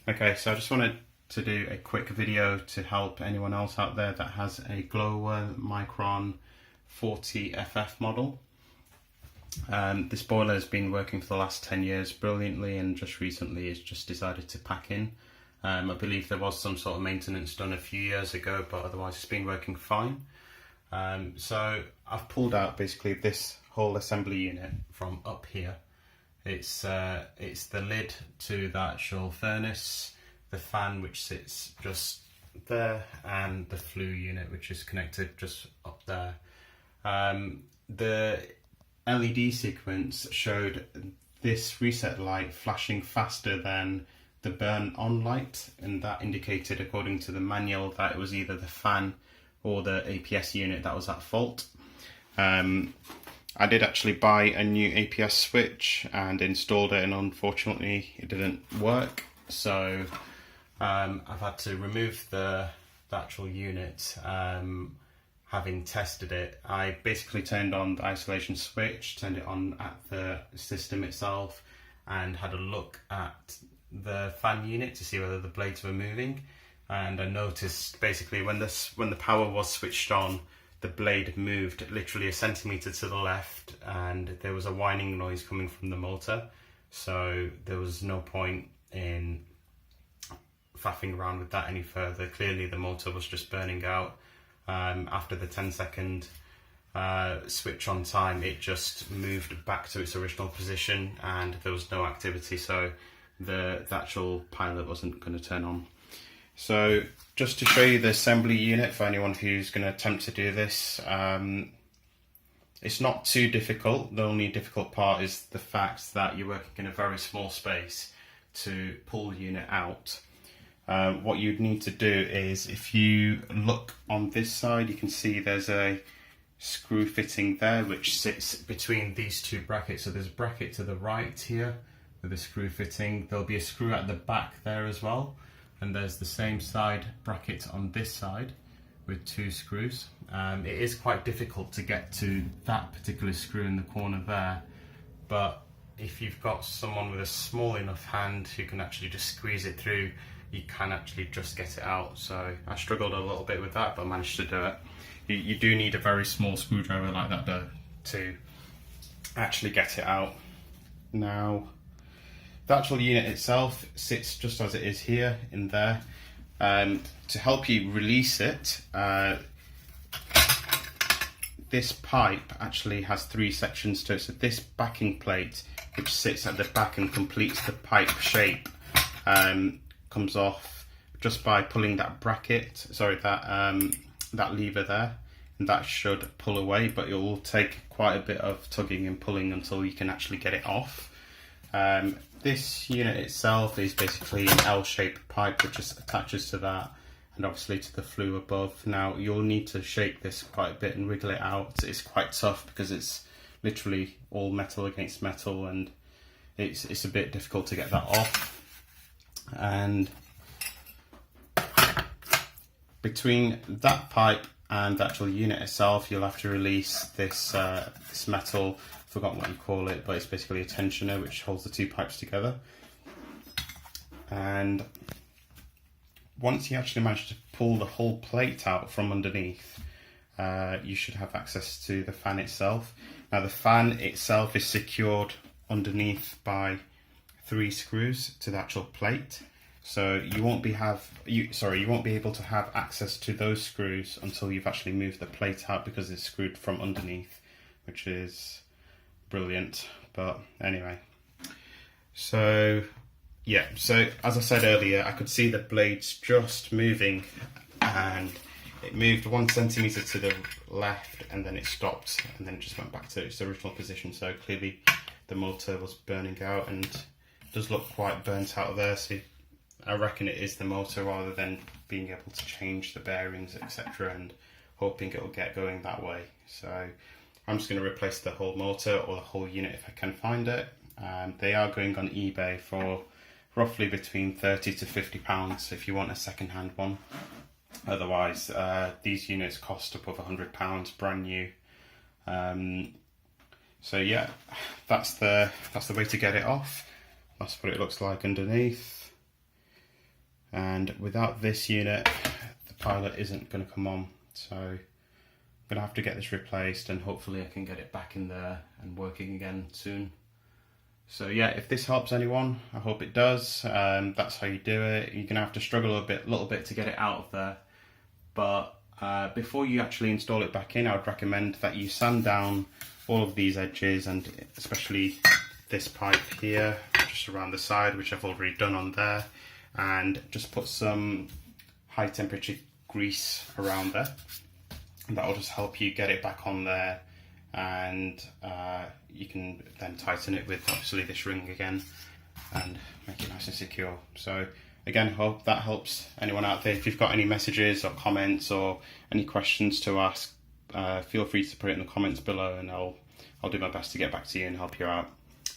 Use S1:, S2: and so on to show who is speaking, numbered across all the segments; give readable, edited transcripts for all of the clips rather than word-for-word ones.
S1: Okay, so I just wanted to do a quick video to help anyone else out there that has a Glowworm Micron 40FF model. This boiler has been working for the last 10 years brilliantly, and just recently it's just decided to pack in. I believe there was some sort of maintenance done a few years ago, but otherwise it's been working fine. So I've pulled out basically this whole assembly unit from up here. It's the lid to the actual furnace, the fan which sits just there, and the flue unit which is connected just up there. The LED sequence showed this reset light flashing faster than the burn on light, and that indicated, according to the manual, that it was either the fan or the APS unit that was at fault. I did actually buy a new APS switch and installed it, and unfortunately it didn't work, so I've had to remove the actual unit. Having tested it, I basically turned on the isolation switch, turned it on at the system itself, and had a look at the fan unit to see whether the blades were moving. And I noticed basically when the power was switched on, the blade moved literally a centimetre to the left, and there was a whining noise coming from the motor. So there was no point in faffing around with that any further. Clearly the motor was just burning out. After the 10-second switch on time, it just moved back to its original position and there was no activity, so the actual pilot wasn't going to turn on. So just to show you the assembly unit for anyone who's going to attempt to do this, it's not too difficult. The only difficult part is the fact that you're working in a very small space to pull the unit out. What you'd need to do is, if you look on this side, you can see there's a screw fitting there which sits between these two brackets. So there's a bracket to the right here with a screw fitting. There'll be a screw at the back there as well, and there's the same side bracket on this side with two screws. It is quite difficult to get to that particular screw in the corner there, but if you've got someone with a small enough hand who can actually just squeeze it through, you can actually just get it out. So I struggled a little bit with that, but managed to do it. You do need a very small screwdriver like that though to actually get it out. Now, the actual unit itself sits just as it is here in there. To help you release it, this pipe actually has three sections to it. So this backing plate, which sits at the back and completes the pipe shape, comes off just by pulling that bracket, sorry, that lever there, and that should pull away, but it will take quite a bit of tugging and pulling until you can actually get it off. This unit itself is basically an L-shaped pipe which just attaches to that and obviously to the flue above. Now you'll need to shake this quite a bit and wriggle it out. It's quite tough because it's literally all metal against metal, and it's a bit difficult to get that off. And between that pipe and the actual unit itself, you'll have to release this this metal, I've forgotten what you call it, but it's basically a tensioner which holds the two pipes together. And once you actually manage to pull the whole plate out from underneath, you should have access to the fan itself. Now the fan itself is secured underneath by 3 screws to the actual plate, so you won't be able to have access to those screws until you've actually moved the plate out, because it's screwed from underneath, which is brilliant. But anyway, so yeah, so as I said earlier, I could see the blades just moving, and it moved 1 centimetre to the left and then it stopped and then it just went back to its original position. So clearly the motor was burning out, and does look quite burnt out of there, so I reckon it is the motor rather than being able to change the bearings, etc., and hoping it'll get going that way. So I'm just going to replace the whole motor or the whole unit if I can find it. They are going on eBay for roughly between £30 to £50 if you want a second-hand one. Otherwise, these units cost above £100 brand new. So yeah, that's the way to get it off. That's what it looks like underneath. and without this unit the pilot isn't going to come on, so I'm going to have to get this replaced, and hopefully I can get it back in there and working again soon. So yeah, if this helps anyone, I hope it does. That's how you do it. You're going to have to struggle a little bit to get it out of there, but before you actually install it back in, I would recommend that you sand down all of these edges, and especially this pipe here, just around the side, which I've already done on there, and just put some high temperature grease around there, and that will just help you get it back on there, and you can then tighten it with obviously this ring again and make it nice and secure. So again, hope that helps anyone out there. If you've got any messages or comments or any questions to ask, feel free to put it in the comments below, and I'll do my best to get back to you and help you out.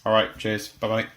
S1: All right, cheers, bye bye.